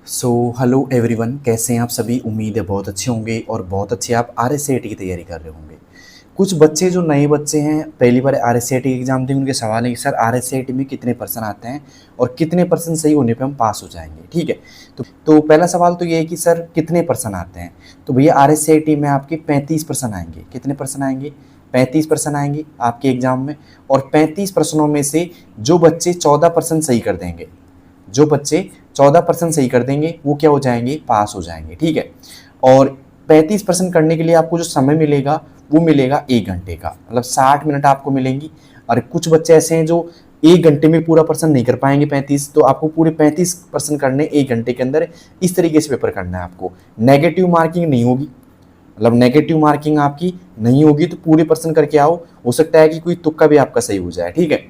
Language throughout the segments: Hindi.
हेलो एवरीवन, कैसे हैं आप सभी। उम्मीद है बहुत अच्छे होंगे और बहुत अच्छे आप RSAT की तैयारी कर रहे होंगे। कुछ बच्चे जो नए बच्चे हैं, पहली बार RSAT एग्जाम देंगे, उनके सवाल है कि सर RSAT में कितने परसेंट आते हैं और कितने परसेंट सही होने पे हम पास हो जाएंगे। ठीक है, तो पहला सवाल तो ये है कि सर कितने परसेंट आते हैं। तो भैया RSAT में आपके 35% आएंगे। कितने परसेंट आएंगे? 35% आएंगे आपके एग्जाम में। और 35% में से जो बच्चे 14% सही कर देंगे, जो बच्चे 14% सही कर देंगे वो क्या हो जाएंगे? पास हो जाएंगे। ठीक है, और 35% करने के लिए आपको जो समय मिलेगा वो मिलेगा 1 घंटे का, मतलब 60 मिनट आपको मिलेंगी। और कुछ बच्चे ऐसे हैं जो 1 घंटे में पूरा परसेंट नहीं कर पाएंगे 35, तो आपको पूरे 35% करने 1 घंटे के अंदर। इस तरीके से पेपर करना है आपको। नेगेटिव मार्किंग नहीं होगी, मतलब नेगेटिव मार्किंग आपकी नहीं होगी, तो पूरे परसेंट करके आओ। हो सकता है कि कोई तुक्का भी आपका सही हो जाए। ठीक है,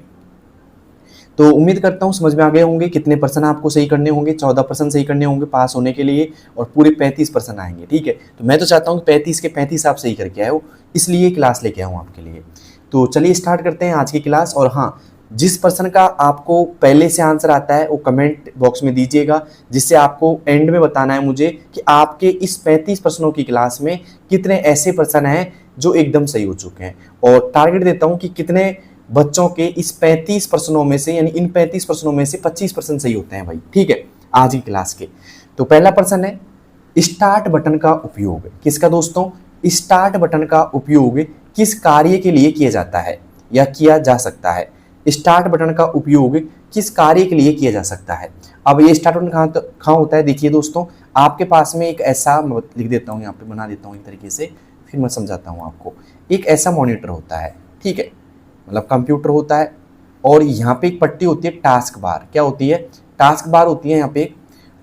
तो उम्मीद करता हूँ समझ में आ गए होंगे कितने परसेंट आपको सही करने होंगे। 14% सही करने होंगे पास होने के लिए, और पूरे 35% आएंगे। ठीक है, तो मैं तो चाहता हूँ कि 35 के 35 आप सही करके आए हो, इसलिए क्लास लेके आऊँ आपके लिए। तो चलिए स्टार्ट करते हैं आज की क्लास। और हाँ, जिस पर्सन का आपको पहले से आंसर आता है वो कमेंट बॉक्स में दीजिएगा, जिससे आपको एंड में बताना है मुझे कि आपके इस 35 प्रश्नों की क्लास में कितने ऐसे पर्सन हैं जो एकदम सही हो चुके हैं। और टारगेट देता हूँ कि कितने बच्चों के इस 35 प्रश्नों में से, यानी इन 35 प्रश्नों में से 25% सही होते हैं भाई। ठीक है, आज की क्लास के। तो पहला प्रश्न है, स्टार्ट बटन का उपयोग किसका दोस्तों? स्टार्ट बटन का उपयोग किस कार्य के लिए किया जाता है या किया जा सकता है? स्टार्ट बटन का उपयोग किस कार्य के लिए किया जा सकता है? अब ये स्टार्ट बटन कहाँ होता है? देखिए दोस्तों, आपके पास में एक ऐसा, लिख देता हूँ यहाँ पे, बना देता हूँ एक तरीके से, फिर मैं समझाता हूँ आपको। एक ऐसा मॉनिटर होता है, ठीक है, मतलब कंप्यूटर होता है, और यहाँ पे एक पट्टी होती है टास्क बार। क्या होती है? टास्क बार होती है यहाँ पे।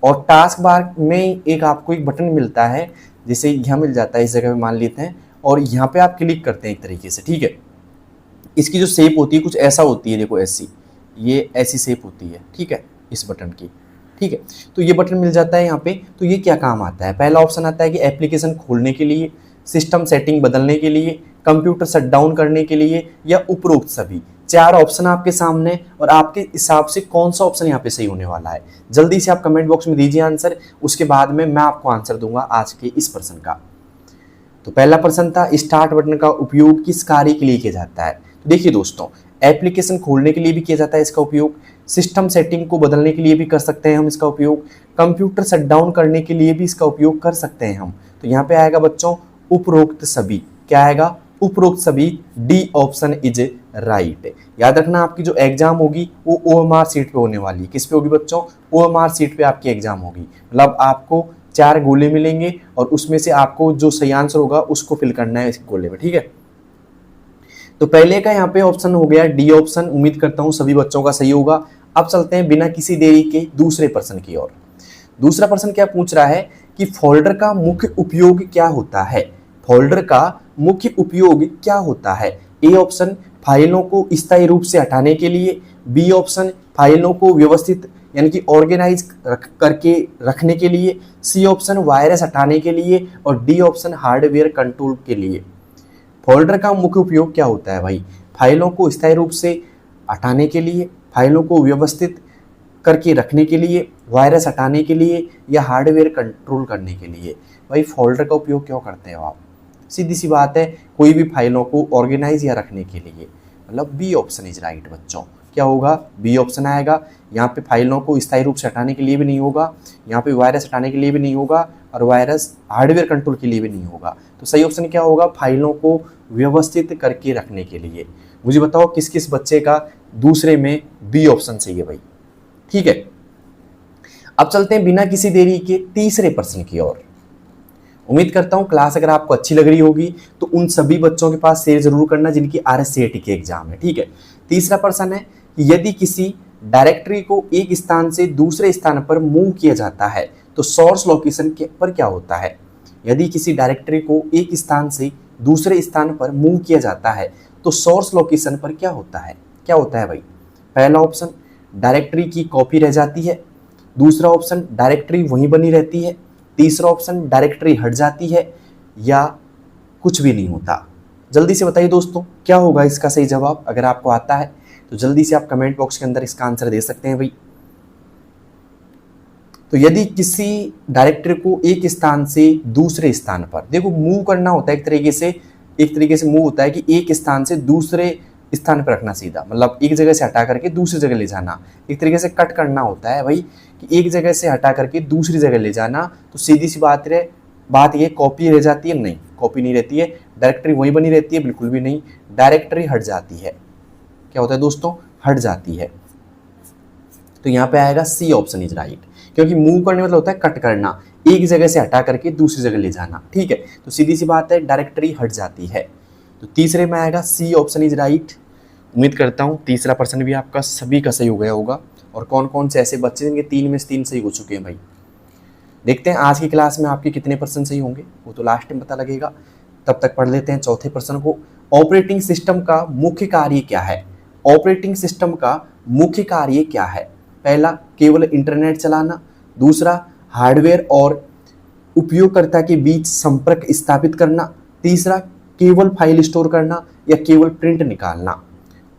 और टास्क बार में एक आपको एक बटन मिलता है, जैसे यहाँ मिल जाता है, इस जगह पे मान लेते हैं, और यहाँ पे आप क्लिक करते हैं एक तरीके से। ठीक है, इसकी जो शेप होती है कुछ ऐसा होती है, देखो ऐसी, ये ऐसी शेप होती है। ठीक है, इस बटन की। ठीक है, तो ये बटन मिल जाता है यहाँ पे। तो ये क्या काम आता है? पहला ऑप्शन आता है कि एप्लीकेशन खोलने के लिए, सिस्टम सेटिंग बदलने के लिए, कंप्यूटर शट डाउन करने के लिए, या उपरोक्त सभी। चार ऑप्शन आपके सामने, और आपके हिसाब से कौन सा ऑप्शन यहाँ पे सही होने वाला है? जल्दी से आप कमेंट बॉक्स में दीजिए आंसर, उसके बाद में मैं आपको आंसर दूंगा आज के इस प्रश्न का। तो पहला प्रश्न था, स्टार्ट बटन का उपयोग किस कार्य के लिए किया जाता है? तो देखिए दोस्तों, एप्लीकेशन खोलने के लिए भी किया जाता है इसका उपयोग, सिस्टम सेटिंग को बदलने के लिए भी कर सकते हैं हम इसका उपयोग, कंप्यूटर शट डाउन करने के लिए भी इसका उपयोग कर सकते हैं हम। तो यहाँ पे आएगा बच्चों उपरोक्त सभी। क्या आएगा? उपरोक्त सभी। D option is right. याद रखना, आपकी जो एग्जाम होगी वो OMR सीट पे होने वाली है। किस पे होगी बच्चों? OMR सीट पे आपकी एग्जाम होगी। मतलब आपको 4 गोले मिलेंगे, और उसमें से आपको जो सही आंसर होगा उसको फिल करना है इस गोले में। ठीक है, तो पहले का यहाँ पे ऑप्शन हो गया डी ऑप्शन। उम्मीद करता हूँ सभी बच्चों का सही होगा। अब चलते हैं बिना किसी देरी के दूसरे प्रश्न की ओर। दूसरा प्रश्न क्या पूछ रहा है कि फोल्डर का मुख्य उपयोग क्या होता है? फोल्डर का मुख्य उपयोग क्या होता है? ए ऑप्शन, फाइलों को स्थायी रूप से हटाने के लिए, बी ऑप्शन, फाइलों को व्यवस्थित यानी कि ऑर्गेनाइज करके रखने के लिए, सी ऑप्शन, वायरस हटाने के लिए, और डी ऑप्शन, हार्डवेयर कंट्रोल के लिए। फोल्डर का मुख्य उपयोग क्या होता है भाई? फाइलों को स्थायी रूप से हटाने के लिए, फाइलों को व्यवस्थित करके रखने के लिए, वायरस हटाने के लिए, या हार्डवेयर कंट्रोल करने के लिए। भाई फोल्डर का उपयोग क्यों करते हो आप? सीधी सी बात है, कोई भी फाइलों को ऑर्गेनाइज या रखने के लिए। मतलब बी ऑप्शन इज राइट बच्चों। क्या होगा? बी ऑप्शन आएगा। यहाँ पे फाइलों को स्थायी रूप से हटाने के लिए भी नहीं होगा, यहाँ पे वायरस हटाने के लिए भी नहीं होगा, और वायरस हार्डवेयर कंट्रोल के लिए भी नहीं होगा। तो सही ऑप्शन क्या होगा? फाइलों को व्यवस्थित करके रखने के लिए। मुझे बताओ किस किस बच्चे का दूसरे में बी ऑप्शन सही है भाई? ठीक है, अब चलते हैं बिना किसी देरी के तीसरे प्रश्न की ओर। उम्मीद करता हूं क्लास अगर आपको अच्छी लग रही होगी तो उन सभी बच्चों के पास शेयर जरूर करना जिनकी RSAT के एग्जाम है। ठीक है, तीसरा प्रश्न है कि यदि किसी डायरेक्टरी को एक स्थान से दूसरे स्थान पर मूव किया जाता है तो सोर्स लोकेशन पर क्या होता है? यदि किसी डायरेक्टरी को एक स्थान से दूसरे स्थान पर मूव किया जाता है तो सोर्स लोकेशन पर क्या होता है? क्या होता है भाई? पहला ऑप्शन, डायरेक्टरी की कॉपी रह जाती है। दूसरा ऑप्शन, डायरेक्टरी वहीं बनी रहती है। तीसरा ऑप्शन, डायरेक्टरी हट जाती है, या कुछ भी नहीं होता। जल्दी से बताइए दोस्तों, क्या होगा इसका सही जवाब? अगर आपको आता है तो जल्दी से आप कमेंट बॉक्स के अंदर इसका आंसर दे सकते हैं भाई। तो यदि किसी डायरेक्टरी को एक स्थान से दूसरे स्थान पर, देखो मूव करना होता है एक तरीके से मूव होता है कि एक स्थान से दूसरे स्थान पर रखना सीधा, मतलब एक जगह से हटा करके दूसरी जगह ले जाना। एक तरीके से कट करना होता है भाई कि एक जगह से हटा करके दूसरी जगह ले जाना। तो सीधी सी बात ये कॉपी रह जाती है? नहीं, कॉपी नहीं रहती है। डायरेक्टरी वही बनी रहती है? बिल्कुल भी नहीं, डायरेक्टरी हट जाती है। क्या होता है दोस्तों? हट जाती है। तो यहाँ पे आएगा सी ऑप्शन इज राइट, क्योंकि मूव करने मतलब होता है कट करना, एक जगह से हटा करके दूसरी जगह ले जाना। ठीक है, तो सीधी सी बात है डायरेक्टरी हट जाती है। तो तीसरे में आएगा सी ऑप्शन इज राइट। उम्मीद करता हूँ तीसरा प्रश्न भी आपका सभी का सही हो गया होगा। और कौन कौन से ऐसे बच्चे जिनके 3 में से 3 सही हो चुके हैं भाई, देखते हैं आज की क्लास में आपके कितने परसेंट सही होंगे, वो तो लास्ट में पता लगेगा। तब तक पढ़ लेते हैं चौथे प्रश्न को। ऑपरेटिंग सिस्टम का मुख्य कार्य क्या है? ऑपरेटिंग सिस्टम का मुख्य कार्य क्या है? पहला, केवल इंटरनेट चलाना। दूसरा, हार्डवेयर और उपयोगकर्ता के बीच संपर्क स्थापित करना। तीसरा, केवल फाइल स्टोर करना या केवल प्रिंट निकालना।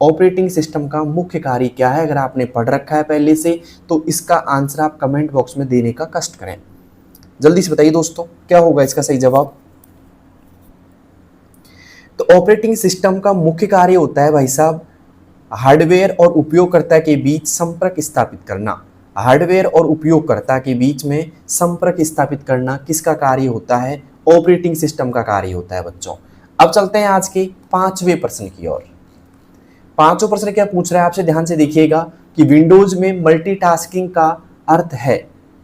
ऑपरेटिंग सिस्टम का मुख्य कार्य क्या है? अगर आपने पढ़ रखा है पहले से तो इसका आंसर आप कमेंट बॉक्स में देने का कष्ट करें। जल्दी से बताइए दोस्तों, क्या होगा इसका सही जवाब? तो ऑपरेटिंग सिस्टम का मुख्य कार्य होता है भाई साहब हार्डवेयर और उपयोगकर्ता के बीच संपर्क स्थापित करना। हार्डवेयर और उपयोगकर्ता के बीच में संपर्क स्थापित करना किसका कार्य होता है? ऑपरेटिंग सिस्टम का कार्य होता है बच्चों। अब चलते हैं आज के 5वें प्रश्न की ओर। 5वां प्रश्न क्या पूछ रहा है आपसे, ध्यान से देखिएगा कि विंडोज में मल्टीटास्किंग का अर्थ है।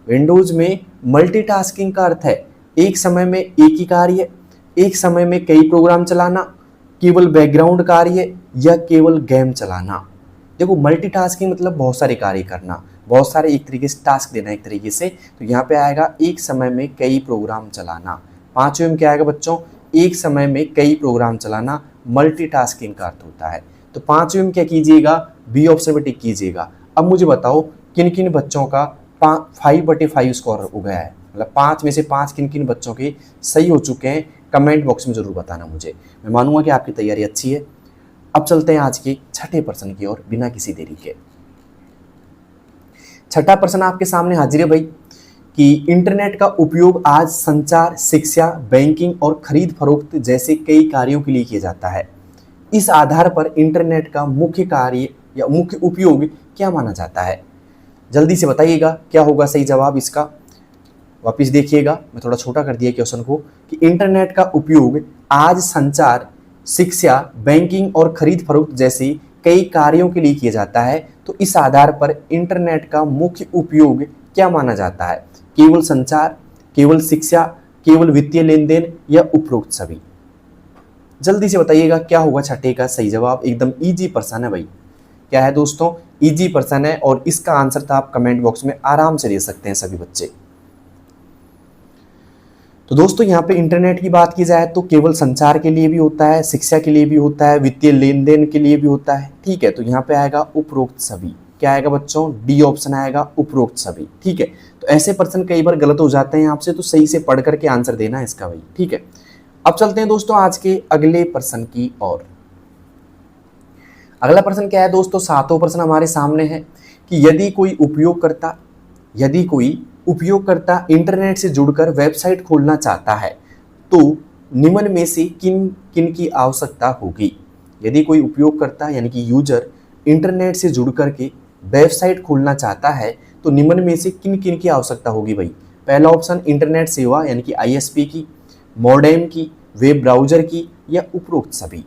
विंडोज में मल्टीटास्किंग का अर्थ है एक समय में एक ही कार्य, एक समय में कई प्रोग्राम चलाना, केवल बैकग्राउंड कार्य या केवल गेम चलाना। देखो मल्टीटास्किंग मतलब बहुत सारे कार्य करना, बहुत सारे एक तरीके से टास्क देना एक तरीके से। तो यहाँ पे आएगा एक समय में कई प्रोग्राम चलाना। 5वें में क्या आएगा बच्चों? एक समय में कई प्रोग्राम चलाना मल्टीटास्किंग का अर्थ होता है। तो 5वें में क्या कीजिएगा? बी ऑप्शन पे टिक कीजिएगा। अब मुझे बताओ किन किन बच्चों का 5/5 स्कोर हो गया है, मतलब 5 में से 5 किन किन बच्चों के सही हो चुके हैं? कमेंट बॉक्स में जरूर बताना मुझे, मैं मानूंगा कि आपकी तैयारी अच्छी है। अब चलते हैं आज के 6ठे प्रश्न की ओर बिना किसी देरी के। 6ठा प्रश्न आपके सामने हाजिर है भाई कि इंटरनेट का उपयोग आज संचार, शिक्षा, बैंकिंग और खरीद फरोख्त जैसे कई कार्यों के लिए किया जाता है। इस आधार पर इंटरनेट का मुख्य कार्य या मुख्य उपयोग क्या माना जाता है? जल्दी से बताइएगा क्या होगा सही जवाब इसका। वापिस देखिएगा, मैं थोड़ा छोटा कर दिया क्वेश्चन को कि इंटरनेट का उपयोग आज संचार, शिक्षा, बैंकिंग और खरीद फरोख्त जैसे कई कार्यों के लिए किया जाता है। तो इस आधार पर इंटरनेट का मुख्य उपयोग क्या माना जाता है? केवल संचार, केवल शिक्षा, केवल वित्तीय लेन देन या उपरोक्त सभी। जल्दी से बताइएगा क्या होगा 6ठे का सही जवाब। एकदम इजी प्रश्न है भाई, क्या है दोस्तों? इजी प्रश्न है और इसका आंसर तो आप कमेंट बॉक्स में आराम से दे सकते हैं सभी बच्चे। तो दोस्तों यहाँ पे इंटरनेट की बात की जाए तो केवल संचार के लिए भी होता है, शिक्षा के लिए भी होता है, वित्तीय लेन देन के लिए भी होता है। ठीक है, तो यहाँ पे आएगा उपरोक्त सभी। क्या आएगा बच्चों? डी ऑप्शन आएगा उपरोक्त सभी। ठीक है, तो ऐसे प्रश्न कई बार गलत हो जाते हैं आपसे, तो सही से पढ़ करके आंसर देना है इसका भाई। ठीक है, अब चलते हैं दोस्तों आज के अगले प्रश्न की ओर। अगला प्रश्न क्या है दोस्तों? 7वां प्रश्न हमारे सामने है कि यदि कोई उपयोगकर्ता इंटरनेट से जुड़कर वेबसाइट खोलना चाहता है तो निम्न में से किन किन की आवश्यकता होगी? यदि कोई उपयोगकर्ता यानी कि यूजर इंटरनेट से जुड़ करके वेबसाइट खोलना चाहता है तो निम्न में से किन किन की आवश्यकता होगी भाई? पहला ऑप्शन इंटरनेट सेवा यानी कि ISP की, मॉडेम की, वेब ब्राउजर की या उपरोक्त सभी।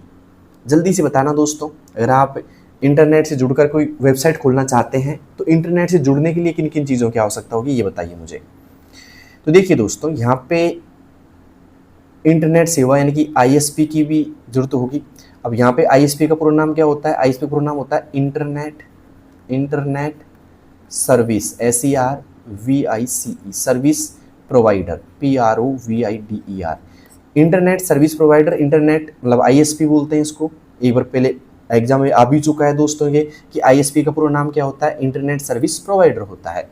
जल्दी से बताना दोस्तों, अगर आप इंटरनेट से जुड़कर कोई वेबसाइट खोलना चाहते हैं तो इंटरनेट से जुड़ने के लिए किन किन चीज़ों की आवश्यकता होगी ये बताइए मुझे। तो देखिए दोस्तों, यहाँ पे इंटरनेट सेवा यानी कि ISP की भी जरूरत होगी। अब यहाँ पे ISP का पूरा नाम क्या होता है? ISP का पूरा नाम होता है internet service, SERVICE, service provider, PROVIDER। Internet service provider, internet मतलब ISP बोलते हैं इसको। एक बार पहले एग्जाम में आ भी चुका है दोस्तों ये कि ISP का पूरा नाम क्या होता है? इंटरनेट सर्विस प्रोवाइडर होता है।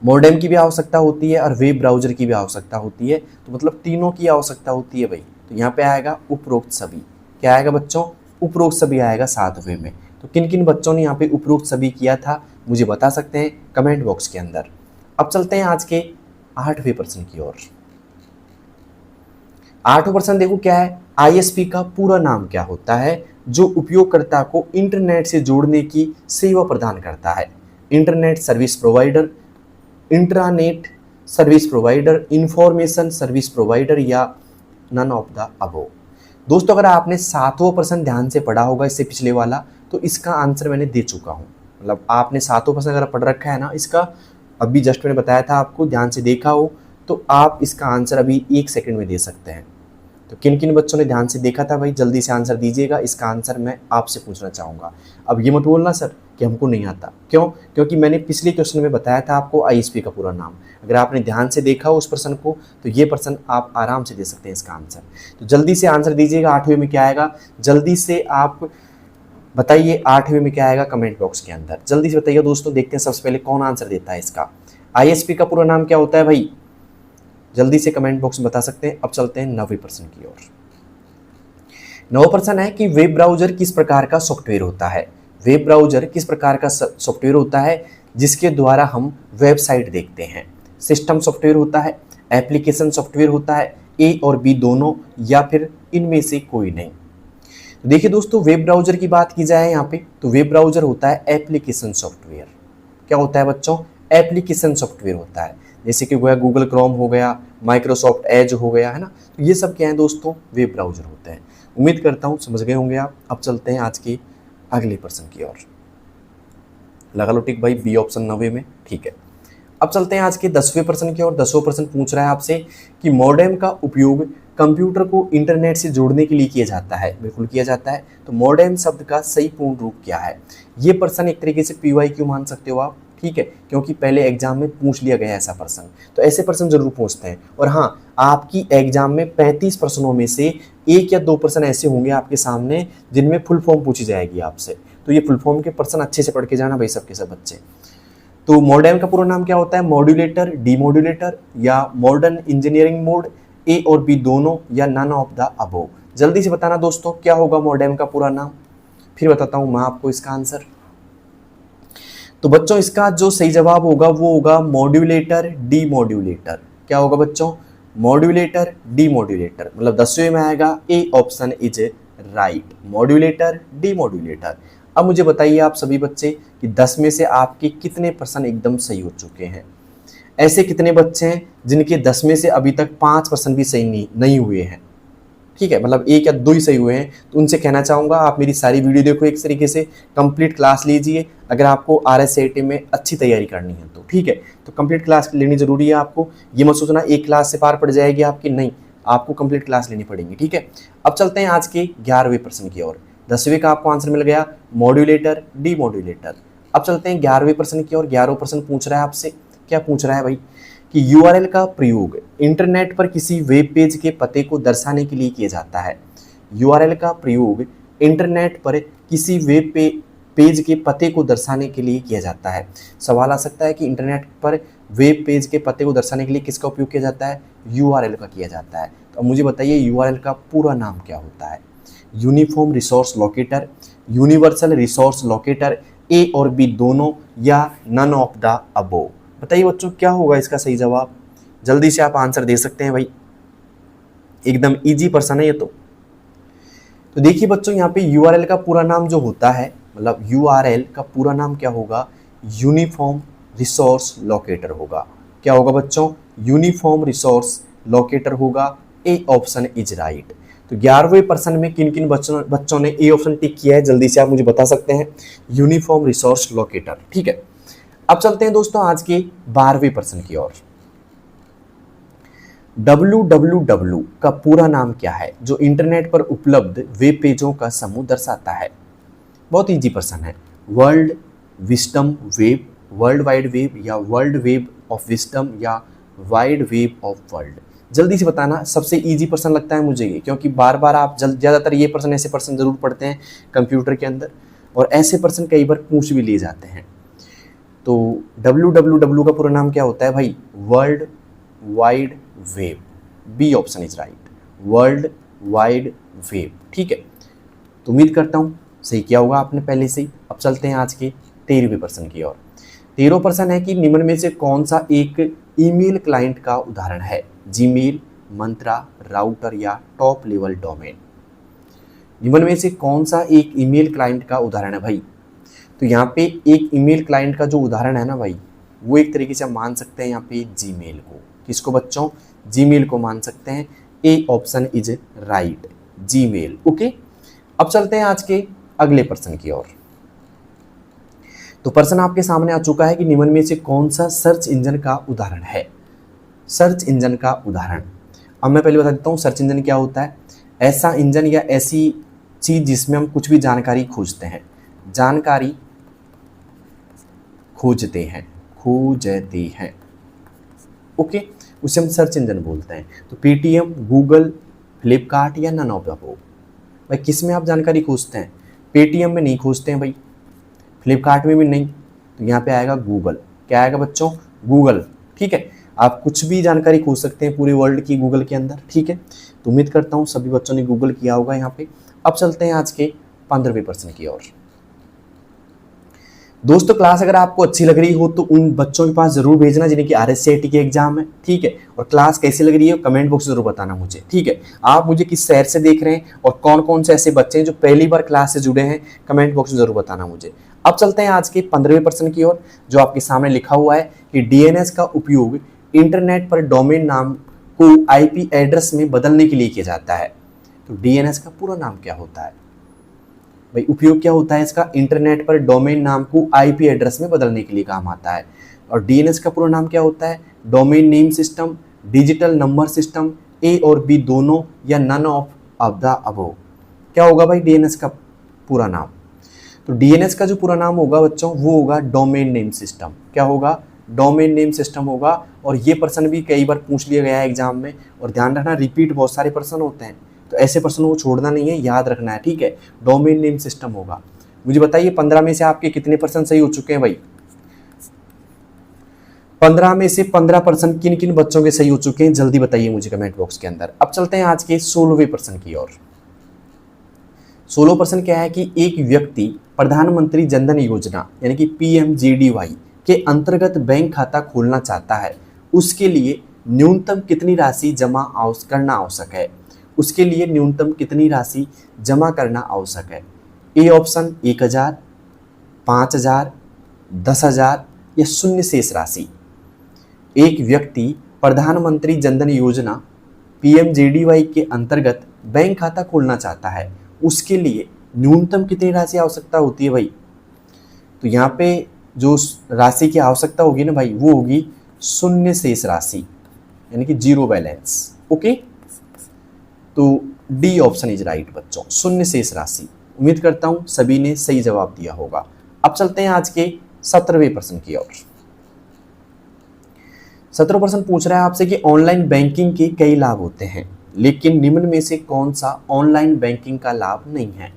मॉडेम की भी आवश्यकता होती है और वेब ब्राउजर की भी आवश्यकता होती है, तो मतलब तीनों की आवश्यकता होती है भाई। तो यहाँ पे आएगा उपरोक्त सभी। क्या आएगा बच्चों? उपरोक्त सभी आएगा 7वें में। तो किन किन बच्चों ने यहाँ पे उपरोक्त सभी किया था मुझे बता सकते हैं कमेंट बॉक्स के अंदर। अब चलते हैं आज के 8वें प्रश्न की ओर। 8वां प्रश्न देखो क्या है, आईएसपी का पूरा नाम क्या होता है जो उपयोगकर्ता को इंटरनेट से जोड़ने की सेवा प्रदान करता है? Internet service provider, intranet service provider, information service provider या नन ऑफ द अबोव। दोस्तों अगर आपने 7वां प्रश्न ध्यान से पढ़ा होगा इससे पिछले वाला, तो इसका आंसर मैंने दे चुका हूं। मतलब आपने 7वां प्रश्न अगर पढ़ रखा है ना, इसका अभी जस्ट मैंने बताया था आपको, ध्यान से देखा हो तो आप इसका आंसर अभी 1 सेकंड में दे सकते हैं। तो किन किन बच्चों ने ध्यान से देखा था भाई जल्दी से आंसर दीजिएगा। इसका आंसर मैं आपसे पूछना चाहूँगा। अब ये मत बोलना सर कि हमको नहीं आता, क्यों? क्योंकि मैंने पिछले क्वेश्चन में बताया था आपको आईएसपी का पूरा नाम। अगर आपने ध्यान से देखा हो उस प्रश्न को तो ये प्रश्न आप आराम से दे सकते हैं इसका आंसर। तो जल्दी से आंसर दीजिएगा। 8वें में क्या आएगा जल्दी से आप बताइए, 8वें में क्या आएगा कमेंट बॉक्स के अंदर जल्दी से बताइए दोस्तों। देखते हैं सबसे पहले कौन आंसर देता है इसका। आईएसपी का पूरा नाम क्या होता है भाई, जल्दी से कमेंट बॉक्स में बता सकते हैं। अब चलते हैं 9वें प्रश्न की ओर। 9वां प्रश्न है कि वेब ब्राउजर किस प्रकार का सॉफ्टवेयर होता है? वेब ब्राउजर किस प्रकार का सॉफ्टवेयर होता है जिसके द्वारा हम वेबसाइट देखते हैं? सिस्टम सॉफ्टवेयर होता है, एप्लीकेशन सॉफ्टवेयर होता है, ए और बी दोनों, या फिर इनमें से कोई नहीं? तो देखिए दोस्तों, वेब ब्राउजर की बात की जाए यहाँ पे तो वेब ब्राउजर होता है एप्लीकेशन सॉफ्टवेयर। क्या होता है बच्चों? एप्लीकेशन सॉफ्टवेयर होता है। जैसे कि गूगल क्रोम हो गया, माइक्रोसॉफ्ट एज हो गया, है ना। तो ये सब क्या है दोस्तों, वेब ब्राउजर होते हैं। उम्मीद करता हूँ समझ गए होंगे आप। अब चलते हैं आज के अगले प्रश्न की ओर। लगा लो टिक भाई, बी ऑप्शन 9वें में, ठीक है। अब चलते हैं आज के 10वें प्रश्न की ओर। 10वां प्रश्न पूछ रहा है आपसे कि मॉडेम का उपयोग कंप्यूटर को इंटरनेट से जोड़ने के लिए किया जाता है? बिल्कुल किया जाता है। तो मॉडेम शब्द का सही पूर्ण रूप क्या है? ये प्रश्न एक तरीके से पीवाईक्यू मान सकते हो आप, ठीक है, क्योंकि पहले एग्जाम में पूछ लिया गया ऐसा प्रश्न। तो ऐसे प्रश्न जरूर पूछते हैं। और हाँ, आपकी एग्जाम में 35 प्रश्नों में से 1 या 2 प्रश्न ऐसे होंगे आपके सामने जिनमें फुल फॉर्म पूछी जाएगी आपसे। तो ये फुल फॉर्म के प्रश्न अच्छे से पढ़ के जाना भाई सबके सब बच्चे। तो मॉडेम का पूरा नाम क्या होता है? मॉड्यूलेटर, डीमॉड्यूलेटर या मॉडर्न इंजीनियरिंग मोड, ए और बी दोनों, या नन ऑफ द अबोव? जल्दी से बताना दोस्तों क्या होगा मॉडेम का पूरा नाम। फिर बताता हूं मैं आपको इसका आंसर। तो बच्चों इसका जो सही जवाब होगा वो होगा मॉड्यूलेटर, डीमॉड्यूलेटर। क्या होगा बच्चों? Modulator, demodulator. मतलब 10वें में आएगा, A option is right, modulator, demodulator. अब मुझे बताइए आप सभी बच्चे कि 10 में से आपके कितने प्रश्न एकदम सही हो चुके हैं? ऐसे कितने बच्चे हैं जिनके 10 में से अभी तक 5 प्रश्न भी सही नहीं हुए हैं? ठीक है, मतलब 1 या 2 ही सही हुए हैं। तो उनसे कहना चाहूँगा आप मेरी सारी वीडियो देखो, एक तरीके से कंप्लीट क्लास लीजिए अगर आपको RSAT में अच्छी तैयारी करनी है तो, ठीक है। तो कंप्लीट क्लास लेनी जरूरी है आपको। ये मत सोचना एक क्लास से पार पड़ जाएगी आपकी, नहीं, आपको कंप्लीट क्लास लेनी पड़ेगी, ठीक है। अब चलते हैं आज के 11वें प्रश्न की ओर। 10वें का आपको आंसर मिल गया मॉड्यूलेटर, डीमॉड्यूलेटर। अब चलते हैं 11वें प्रश्न की ओर। 11वां प्रश्न पूछ रहा है आपसे, क्या पूछ रहा है भाई कि URL का प्रयोग इंटरनेट पर किसी वेब पेज के पते को दर्शाने के लिए किया जाता है? URL का प्रयोग इंटरनेट पर किसी वेब पेज के पते को दर्शाने के लिए किया जाता है। सवाल आ सकता है कि इंटरनेट पर वेब पेज के पते को दर्शाने के लिए किसका उपयोग किया जाता है? URL का किया जाता है। तो मुझे बताइए URL का पूरा नाम क्या होता है? Uniform resource locator, universal resource locator, A और बी दोनों, या नन ऑफ द अबोव? बताइए बच्चों क्या होगा इसका सही जवाब। जल्दी से आप आंसर दे सकते हैं भाई, एकदम इजी प्रश्न है ये तो देखिए बच्चों यहाँ पे URL का पूरा नाम जो होता है, मतलब URL का पूरा नाम क्या होगा? यूनिफॉर्म रिसोर्स लोकेटर होगा। क्या होगा बच्चों? यूनिफॉर्म रिसोर्स लोकेटर होगा। A option is right. तो 11वें प्रश्न में किन किन बच्चों ने ए ऑप्शन टिक किया है जल्दी से आप मुझे बता सकते हैं। यूनिफॉर्म रिसोर्स लोकेटर, ठीक है। अब चलते हैं दोस्तों आज के 12वें प्रश्न की ओर। www का पूरा नाम क्या है जो इंटरनेट पर उपलब्ध वेब पेजों का समूह दर्शाता है? बहुत इजी प्रश्न है। World wisdom web, world wide web, या वर्ल्ड वेब ऑफ विस्डम, या वाइड वेब ऑफ वर्ल्ड? जल्दी से बताना। सबसे इजी प्रश्न लगता है मुझे ये, क्योंकि बार बार आप ज़्यादातर ये प्रश्न ऐसे प्रश्न जरूर पढ़ते हैं कंप्यूटर के अंदर, और ऐसे प्रश्न कई बार पूछ भी लिए जाते हैं। तो www का पूरा नाम क्या होता है भाई? World wide web. B option is right, world wide web, ठीक है। तो उम्मीद करता हूँ सही किया होगा आपने पहले से ही। अब चलते हैं आज के 13वें प्रश्न की ओर। 13% है कि निम्न में से कौन सा एक ईमेल क्लाइंट का उदाहरण है? जीमेल, मंत्रा, राउटर या टॉप लेवल डोमेन। निम्न में से कौन सा एक ईमेल क्लाइंट का उदाहरण है भाई? तो यहाँ पे एक ईमेल क्लाइंट का जो उदाहरण है ना भाई, वो एक तरीके से हम मान सकते हैं यहाँ पे जीमेल को। किसको बच्चों? जीमेल को मान सकते हैं। A option is right, Gmail. Okay, अब चलते हैं आज के अगले प्रश्न की ओर। तो प्रश्न आपके सामने आ चुका है कि निम्न में से कौन सा सर्च इंजन का उदाहरण है? सर्च इंजन का उदाहरण। अब मैं पहले बता देता हूँ सर्च इंजन क्या होता है। ऐसा इंजन या ऐसी चीज जिसमें हम कुछ भी जानकारी खोजते हैं, जानकारी खोजते हैं। ओके, उसे हम सर्च इंजन बोलते हैं। तो पेटीएम, गूगल, फ्लिपकार्ट या नन ऑफ द अबव। भाई किस में आप जानकारी खोजते हैं? पेटीएम में नहीं खोजते हैं भाई, फ्लिपकार्ट में भी नहीं, तो यहाँ पे आएगा गूगल। क्या आएगा बच्चों? गूगल। ठीक है, आप कुछ भी जानकारी खोज सकते हैं पूरे वर्ल्ड की गूगल के अंदर। ठीक है, तो उम्मीद करता हूँ सभी बच्चों ने गूगल किया होगा यहाँ पे। अब चलते हैं आज के 15वें प्रश्न की ओर। दोस्तों क्लास अगर आपको अच्छी लग रही हो तो उन बच्चों के पास जरूर भेजना जिन्हें कि RSCIT के एग्जाम है। ठीक है, और क्लास कैसी लग रही है कमेंट बॉक्स में जरूर बताना मुझे। ठीक है, आप मुझे किस शहर से देख रहे हैं और कौन कौन से ऐसे बच्चे हैं जो पहली बार क्लास से जुड़े हैं, कमेंट बॉक्स में जरूर बताना मुझे। अब चलते हैं आज के 15वें प्रश्न की ओर, जो आपके सामने लिखा हुआ है कि DNS का उपयोग इंटरनेट पर डोमेन नाम को IP एड्रेस में बदलने के लिए किया जाता है। तो DNS का पूरा नाम क्या होता है भाई? उपयोग क्या होता है इसका? इंटरनेट पर डोमेन नाम को IP एड्रेस में बदलने के लिए काम आता है। और DNS का पूरा नाम क्या होता है? Domain name system, digital number system, A और B दोनों या नन ऑफ द अबव। क्या होगा भाई DNS का पूरा नाम? तो DNS का जो पूरा नाम होगा बच्चों वो होगा डोमेन नेम सिस्टम। क्या होगा? डोमेन नेम सिस्टम होगा। और ये प्रश्न भी कई बार पूछ लिया गया है एग्जाम में, और ध्यान रखना रिपीट बहुत सारे प्रश्न होते हैं, तो ऐसे प्रश्नों को छोड़ना नहीं है, याद रखना है। ठीक है, डोमेन नेम सिस्टम होगा। मुझे बताइए 15 में से आपके कितने परसेंट सही हो चुके हैं भाई? 15 में से 15% किन किन बच्चों के सही हो चुके हैं जल्दी बताइए मुझे कमेंट बॉक्स के अंदर। अब चलते हैं आज के 16वें प्रश्न की ओर। 16वां प्रश्न क्या है कि एक व्यक्ति प्रधानमंत्री जनधन योजना यानी कि PMJDY के अंतर्गत बैंक खाता खोलना चाहता है, उसके लिए न्यूनतम कितनी राशि जमा करना आवश्यक है? उसके लिए न्यूनतम कितनी राशि जमा करना आवश्यक है? ए ऑप्शन 1000, 5000, 10,000 या शून्य शेष राशि। एक व्यक्ति प्रधानमंत्री जनधन योजना PMJDY के अंतर्गत बैंक खाता खोलना चाहता है, उसके लिए न्यूनतम कितनी राशि आवश्यकता होती है भाई? तो यहाँ पे जो राशि की आवश्यकता होगी ना भाई वो होगी शून्य शेष राशि यानी कि जीरो बैलेंस। ओके, तो डी ऑप्शन इज राइट बच्चों, शून्य शेष राशि। उम्मीद करता हूं सभी ने सही जवाब दिया होगा। अब चलते हैं आज के 17वें प्रश्न की ओर। 17वां प्रश्न पूछ रहा है आपसे कि ऑनलाइन बैंकिंग के कई लाभ होते हैं, लेकिन निम्न में से कौन सा ऑनलाइन बैंकिंग का लाभ नहीं है?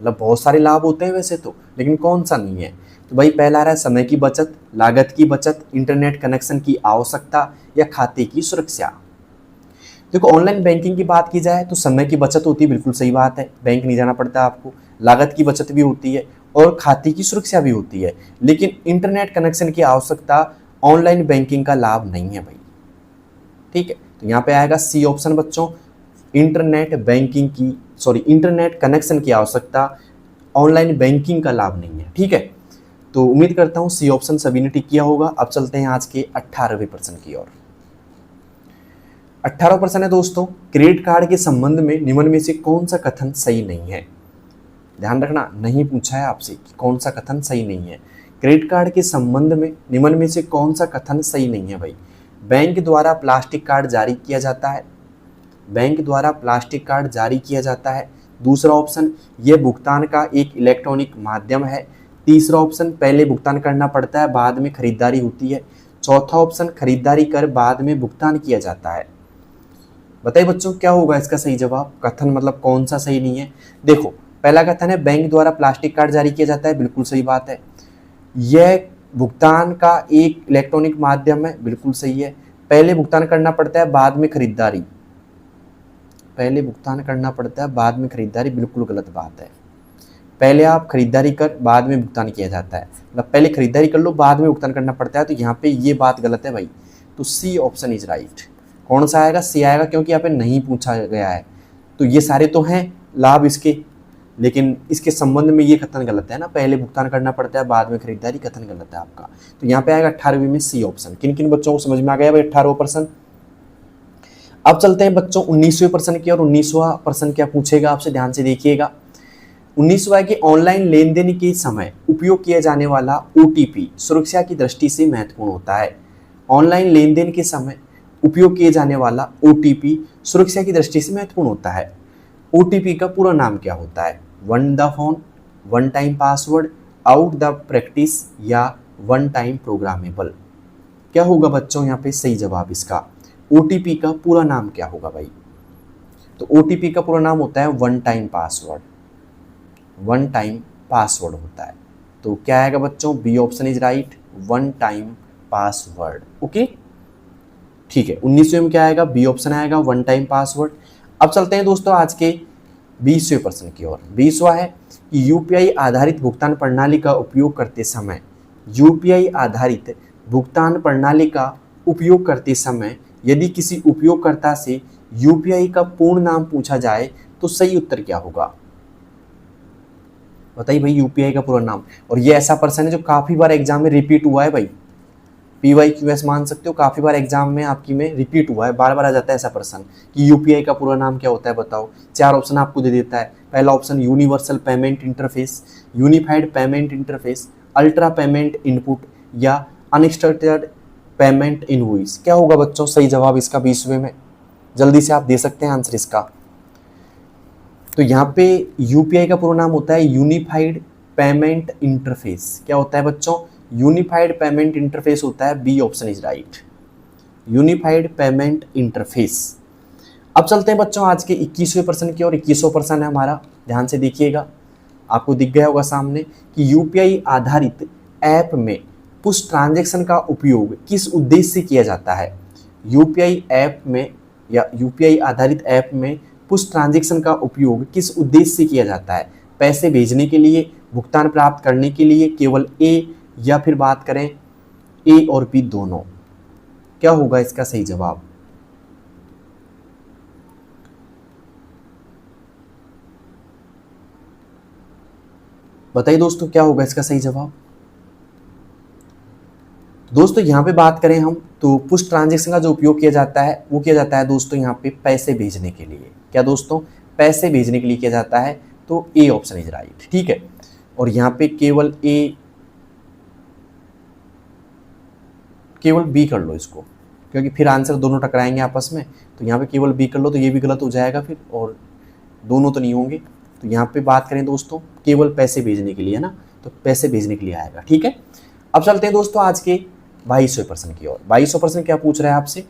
मतलब बहुत सारे लाभ होते हैं वैसे तो, लेकिन कौन सा नहीं है? तो भाई पहला आ रहा है समय की बचत, लागत की बचत, इंटरनेट कनेक्शन की आवश्यकता या खाते की सुरक्षा। देखो ऑनलाइन बैंकिंग की बात की जाए तो समय की बचत होती है, बिल्कुल सही बात है, बैंक नहीं जाना पड़ता आपको। लागत की बचत भी होती है और खाते की सुरक्षा भी होती है, लेकिन इंटरनेट कनेक्शन की आवश्यकता ऑनलाइन बैंकिंग का लाभ नहीं है भाई। ठीक है, तो यहाँ पे आएगा सी ऑप्शन बच्चों, इंटरनेट कनेक्शन की आवश्यकता ऑनलाइन बैंकिंग का लाभ नहीं है। ठीक है, तो उम्मीद करता हूँ सी ऑप्शन सभी ने टिक किया होगा। अब चलते हैं आज के 18वें प्रश्न की ओर। 18वां प्रश्न है दोस्तों, क्रेडिट कार्ड के संबंध में निम्न में से कौन सा कथन सही नहीं है? ध्यान रखना, नहीं पूछा है आपसे कि कौन सा कथन सही नहीं है। क्रेडिट कार्ड के संबंध में निम्न में से कौन सा कथन सही नहीं है भाई? बैंक द्वारा प्लास्टिक कार्ड जारी किया जाता है, बैंक द्वारा प्लास्टिक कार्ड जारी किया जाता है। दूसरा ऑप्शन, यह भुगतान का एक इलेक्ट्रॉनिक माध्यम है। तीसरा ऑप्शन, पहले भुगतान करना पड़ता है बाद में खरीदारी होती है। चौथा ऑप्शन, खरीदारी कर बाद में भुगतान किया जाता है। बताइए बच्चों क्या होगा इसका सही जवाब? कथन मतलब कौन सा सही नहीं है? देखो पहला कथन है बैंक द्वारा प्लास्टिक कार्ड जारी किया जाता है, बिल्कुल सही बात है। यह भुगतान का एक इलेक्ट्रॉनिक माध्यम है, बिल्कुल सही है। पहले भुगतान करना पड़ता है बाद में खरीदारी, पहले भुगतान करना पड़ता है बाद में खरीदारी, बिल्कुल गलत बात है। पहले आप खरीदारी कर बाद में भुगतान किया जाता है, मतलब पहले खरीदारी कर लो बाद में भुगतान करना पड़ता है, तो यहाँ पे ये बात गलत है भाई। तो सी ऑप्शन इज राइट। कौन सा आएगा? सी आएगा, क्योंकि यहाँ पे नहीं पूछा गया है। तो ये सारे तो हैं लाभ इसके, लेकिन इसके संबंध में ये कथन गलत है ना, पहले भुगतान करना पड़ता है बाद में खरीदारी, कथन गलत है आपका। तो यहाँ पे आएगा 18वीं में सी ऑप्शन। किन किन बच्चों को समझ में आ गया भाई 18वां प्रश्न? अब चलते हैं बच्चों 19वें प्रश्न की, और 19वां प्रश्न क्या पूछेगा आपसे, ध्यान से देखिएगा। 19वां है कि ऑनलाइन लेन देन के समय उपयोग किया जाने वाला ओटीपी सुरक्षा की दृष्टि से महत्वपूर्ण होता है। ऑनलाइन लेन देन के समय उपयोग किए जाने वाला ओटीपी सुरक्षा की दृष्टि से महत्वपूर्ण होता है। ओटीपी का पूरा नाम क्या होता है? One the phone, one time password, out the practice, या वन टाइम प्रोग्रामेबल। क्या होगा बच्चों यहाँ पे सही जवाब इसका? ओटीपी का पूरा नाम क्या होगा भाई? तो ओटीपी का पूरा नाम होता है one time password. One time password होता है। तो क्या आएगा बच्चों? B option is right, one time password. Okay, ठीक है। 19वें में क्या आएगा? बी ऑप्शन आएगा, वन टाइम पासवर्ड। अब चलते हैं दोस्तों आज के 20वें प्रश्न की ओर। 20वां है कि यूपीआई आधारित भुगतान प्रणाली का उपयोग करते समय, यूपीआई आधारित भुगतान प्रणाली का उपयोग करते समय यदि किसी उपयोगकर्ता से यूपीआई का पूर्ण नाम पूछा जाए तो सही उत्तर क्या होगा? बताइए भाई, यूपीआई का पूरा नाम। और ये ऐसा प्रश्न है जो काफी बार एग्जाम में रिपीट हुआ है भाई, PYQS मान सकते हो, काफी बार एग्जाम में आपकी में रिपीट हुआ है, बार बार आ जाता है ऐसा प्रश्न कि यूपीआई का पूरा नाम क्या होता है बताओ। 4 ऑप्शन आपको दे देता है। पहला option universal payment interface, unified payment interface, ultra payment input, या अनस्ट्रक्चर्ड पेमेंट इनवॉइस। क्या होगा बच्चों सही जवाब इसका 20वें में? जल्दी से आप दे सकते हैं आंसर इसका। तो यहाँ पे यूपीआई का पूरा नाम होता है यूनिफाइड पेमेंट इंटरफेस। क्या होता है बच्चों? यूनिफाइड पेमेंट इंटरफेस होता है। B option is right, unified payment interface. अब चलते हैं बच्चों आज के 21वें प्रश्न की और 21वां प्रश्न है हमारा, ध्यान से देखिएगा। आपको दिख गया होगा सामने कि यूपीआई आधारित ऐप में पुश ट्रांजैक्शन का उपयोग किस उद्देश्य से किया जाता है? यूपीआई ऐप में या यूपीआई आधारित ऐप में पुश ट्रांजैक्शन का उपयोग किस उद्देश्य से किया जाता है? पैसे भेजने के लिए, भुगतान प्राप्त करने के लिए, केवल ए, या फिर बात करें ए और बी दोनों। क्या होगा इसका सही जवाब? बताइए दोस्तों, क्या होगा इसका सही जवाब? दोस्तों यहाँ पे बात करें हम तो पुश ट्रांजैक्शन का जो उपयोग किया जाता है वो किया जाता है दोस्तों यहाँ पे पैसे भेजने के लिए। क्या दोस्तों? पैसे भेजने के लिए किया जाता है। तो ए ऑप्शन इज राइट, ठीक है। और यहाँ पे केवल ए, केवल बी कर लो इसको, क्योंकि फिर आंसर दोनों टकराएंगे आपस में। तो यहाँ पे केवल बी कर लो, तो ये भी गलत हो जाएगा फिर, और दोनों तो नहीं होंगे। तो यहाँ पे बात करें दोस्तों केवल पैसे भेजने के लिए, है ना, तो पैसे भेजने के लिए आएगा, ठीक है। अब चलते हैं दोस्तों आज के 22वें प्रश्न की ओर। 22वां प्रश्न क्या पूछ रहा है आपसे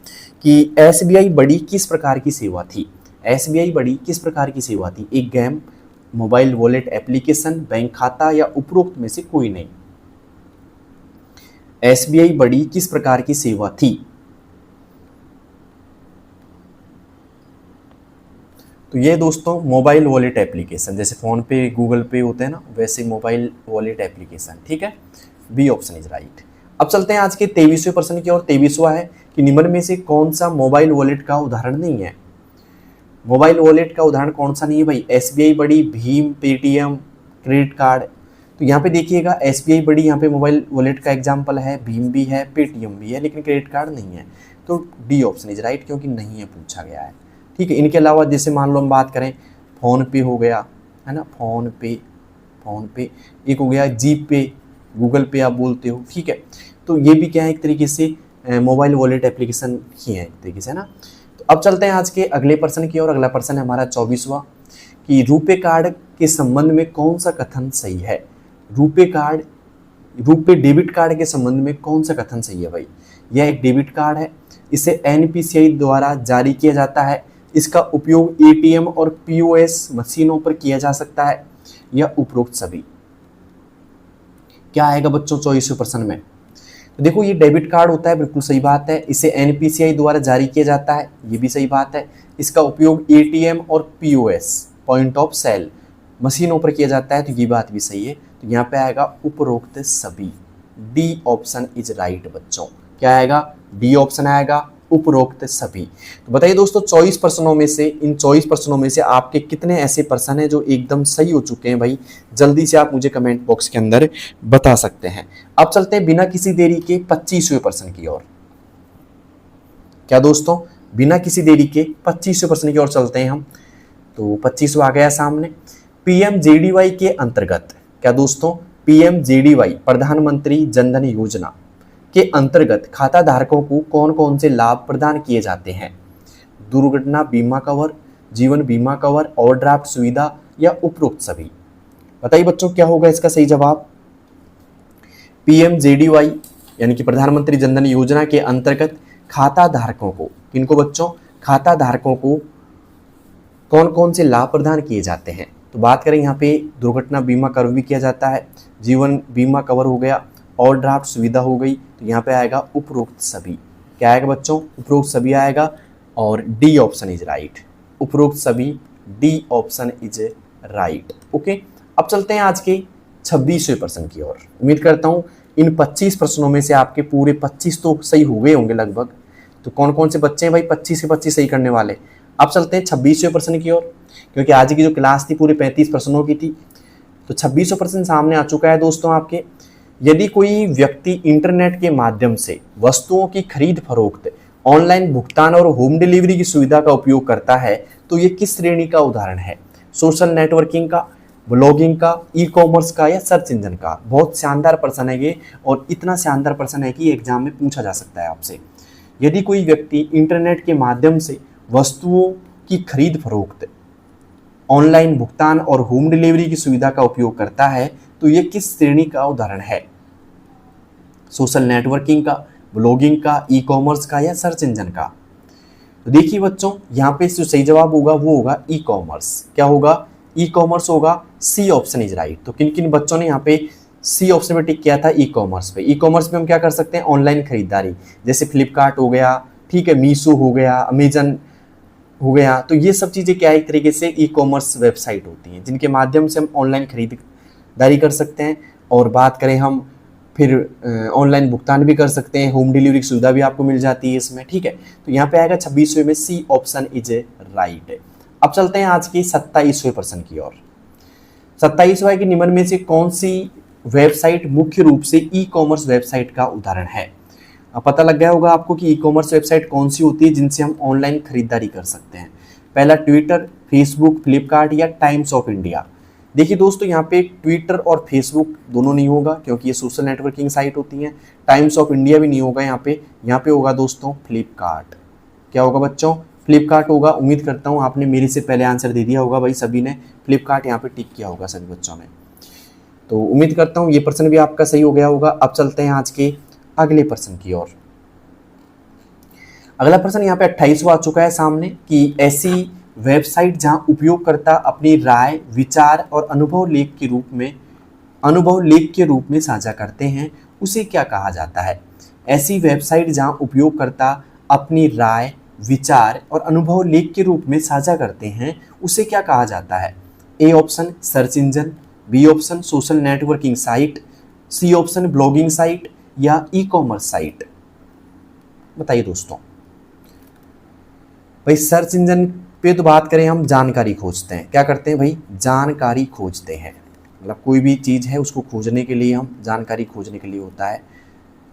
कि एसबीआई बड़ी किस प्रकार की सेवा थी? एसबीआई बड़ी किस प्रकार की सेवा थी? एक game, mobile wallet application, bank खाता, या उपरोक्त में से कोई नहीं। एसबीआई बड़ी किस प्रकार की सेवा थी? तो ये दोस्तों मोबाइल वॉलेट एप्लीकेशन, जैसे फोन पे गूगल पे होते हैं ना, वैसे मोबाइल वॉलेट एप्लीकेशन, ठीक है। B option is right. अब चलते हैं आज के 23वें प्रश्न की ओर। 23वां है कि निम्न में से कौन सा मोबाइल वॉलेट का उदाहरण नहीं है? मोबाइल वॉलेट का उदाहरण कौन सा नहीं है भाई? एसबीआई बड़ी, भीम, पेटीएम, क्रेडिट कार्ड। तो यहाँ पे देखिएगा एसबीआई बड़ी यहाँ पे मोबाइल वॉलेट का एग्जाम्पल है, भीम भी है, पेटीएम भी है, लेकिन क्रेडिट कार्ड नहीं है। तो डी ऑप्शन इज राइट, क्योंकि नहीं है पूछा गया है, ठीक है। इनके अलावा जैसे मान लो हम बात करें फ़ोन पे हो गया, है ना, फ़ोन पे एक हो गया, जी पे, गूगल पे आप बोलते हो, ठीक है। तो ये भी क्या है, एक तरीके से मोबाइल वॉलेट एप्लीकेशन ही है एक तरीके से, है ना। तो अब चलते हैं आज के अगले प्रश्न की ओर। अगला प्रश्न है हमारा 24वां कि रुपे कार्ड के संबंध में कौन सा कथन सही है? रुपे डेबिट कार्ड के संबंध में कौन सा कथन सही है भाई? यह एक डेबिट कार्ड है, इसे एनपीसीआई द्वारा जारी किया जाता है, इसका उपयोग एटीएम और पीओएस मशीनों पर किया जा सकता है, या उपरोक्त सभी। क्या आएगा बच्चों 24वें प्रश्न में? तो देखो ये डेबिट कार्ड होता है, बिल्कुल सही बात है। इसे एनपीसीआई द्वारा जारी किया जाता है, ये भी सही बात है। इसका उपयोग एटीएम और पीओएस, पॉइंट ऑफ सेल मशीनों पर किया जाता है, तो ये बात भी सही है। तो यहाँ पे आएगा उपरोक्त सभी, डी ऑप्शन इज राइट बच्चों। क्या आएगा? डी ऑप्शन आएगा, उपरोक्त सभी। तो बताइए दोस्तों, 24 प्रश्नों में से, इन 24 प्रश्नों में से आपके कितने ऐसे प्रश्न हैं जो एकदम सही हो चुके हैं भाई? जल्दी से आप मुझे कमेंट बॉक्स के अंदर बता सकते हैं। अब चलते हैं बिना किसी देरी के 25वें प्रश्न की ओर। क्या दोस्तों? बिना किसी देरी के 25वें प्रश्न की ओर चलते हैं हम। तो 25वां आ गया सामने। पीएमजेडीवाई के अंतर्गत, क्या दोस्तों? पीएमजेडीवाई प्रधानमंत्री जनधन योजना के अंतर्गत खाता धारकों को कौन कौन से लाभ प्रदान किए जाते हैं? दुर्घटना बीमा कवर, जीवन बीमा कवर, ओवरड्राफ्ट सुविधा या उपरोक्त सभी? बताइए बच्चों, क्या होगा इसका सही जवाब? पीएमजेडीवाई यानी कि प्रधानमंत्री जनधन योजना के अंतर्गत खाता धारकों को, किनको बच्चों? खाता धारकों को कौन कौन से लाभ प्रदान किए जाते हैं? तो बात करें यहाँ पे दुर्घटना बीमा कवर भी किया जाता है, जीवन बीमा कवर हो गया, ओवरड्राफ्ट सुविधा हो गई। तो यहाँ पे आएगा उपरोक्त सभी। क्या आएगा बच्चों? उपरोक्त सभी आएगा और डी ऑप्शन इज राइट। उपरोक्त सभी, D option is right. Okay, अब चलते हैं आज के 26वें प्रश्न की ओर। उम्मीद करता हूँ इन 25 प्रश्नों में से आपके पूरे 25 तो सही हो गए होंगे लगभग। तो कौन कौन से बच्चे हैं भाई 25 के 25 सही करने वाले? अब चलते हैं 26वें प्रश्न की ओर, क्योंकि आज की जो क्लास थी पूरे 35 प्रश्नों की थी। तो 26वां प्रश्न सामने आ चुका है दोस्तों आपके। यदि कोई व्यक्ति इंटरनेट के माध्यम से वस्तुओं की खरीद फरोख्त, ऑनलाइन भुगतान और होम डिलीवरी की सुविधा का उपयोग करता है तो ये किस श्रेणी का उदाहरण है? सोशल नेटवर्किंग का, ब्लॉगिंग का, ई कॉमर्स का या सर्च इंजन का? बहुत शानदार प्रश्न है ये, और इतना शानदार प्रश्न है कि एग्जाम में पूछा जा सकता है आपसे। यदि कोई व्यक्ति इंटरनेट के माध्यम से वस्तुओं की खरीद फरोख्त, ऑनलाइन भुगतान और होम डिलीवरी की सुविधा का उपयोग करता है तो ये किस श्रेणी का उदाहरण है? सोशल नेटवर्किंग का, ब्लॉगिंग का, ई कॉमर्स का या सर्च इंजन का? तो देखिए बच्चों, यहाँ पे जो सही जवाब होगा वो होगा ई कॉमर्स। क्या होगा? ई कॉमर्स होगा, सी ऑप्शन इज राइट। तो किन किन बच्चों ने यहाँ पे सी ऑप्शन में टिक किया था? ई कॉमर्स पे। ई कॉमर्स पे हम क्या कर सकते हैं? ऑनलाइन खरीदारी, जैसे फ्लिपकार्ट हो गया, ठीक है, मीशो हो गया, अमेजन हो गया। तो ये सब चीज़ें क्या है? एक तरीके से ई कॉमर्स वेबसाइट होती हैं जिनके माध्यम से हम ऑनलाइन खरीदारी कर सकते हैं। और बात करें हम फिर ऑनलाइन भुगतान भी कर सकते हैं, होम डिलीवरी की सुविधा भी आपको मिल जाती है इसमें, ठीक है। तो यहाँ पे आएगा 26वें में सी ऑप्शन इज राइट। अब चलते हैं आज के 27वें प्रश्न की ओर। 27वां कि निम्न में से कौन सी वेबसाइट मुख्य रूप से ई कॉमर्स वेबसाइट का उदाहरण है? अब पता लग गया होगा आपको कि ई कॉमर्स वेबसाइट कौन सी होती है जिनसे हम ऑनलाइन खरीदारी कर सकते हैं। पहला ट्विटर, फेसबुक, फ्लिपकार्ट या टाइम्स ऑफ इंडिया। देखिए दोस्तों, यहाँ पे ट्विटर और फेसबुक दोनों नहीं होगा क्योंकि ये सोशल नेटवर्किंग साइट होती हैं। टाइम्स ऑफ इंडिया भी नहीं होगा यहाँ पे होगा दोस्तों फ्लिपकार्ट। क्या होगा बच्चों? फ्लिपकार्ट होगा। उम्मीद करता हूँ आपने मेरे से पहले आंसर दे दिया होगा भाई, सभी ने फ्लिपकार्ट यहाँ पे टिक किया होगा सभी बच्चों ने। तो उम्मीद करता हूँ ये प्रश्न भी आपका सही हो गया होगा। अब चलते हैं आज के अगले प्रश्न की ओर। अगला प्रश्न यहाँ पे 28वां आ चुका है सामने कि ऐसी वेबसाइट जहां उपयोगकर्ता अपनी राय, विचार और अनुभव लेख के रूप में साझा करते हैं उसे क्या कहा जाता है? ऐसी वेबसाइट जहां उपयोगकर्ता अपनी राय, विचार और अनुभव लेख के रूप में साझा करते हैं उसे क्या कहा जाता है? A option search engine, B option social networking site, C option blogging site या ई कॉमर्स साइट? बताइए दोस्तों। भाई सर्च इंजन पे तो बात करें हम जानकारी खोजते हैं। क्या करते हैं भाई? जानकारी खोजते हैं, मतलब कोई भी चीज़ है उसको खोजने के लिए हम जानकारी खोजने के लिए होता है।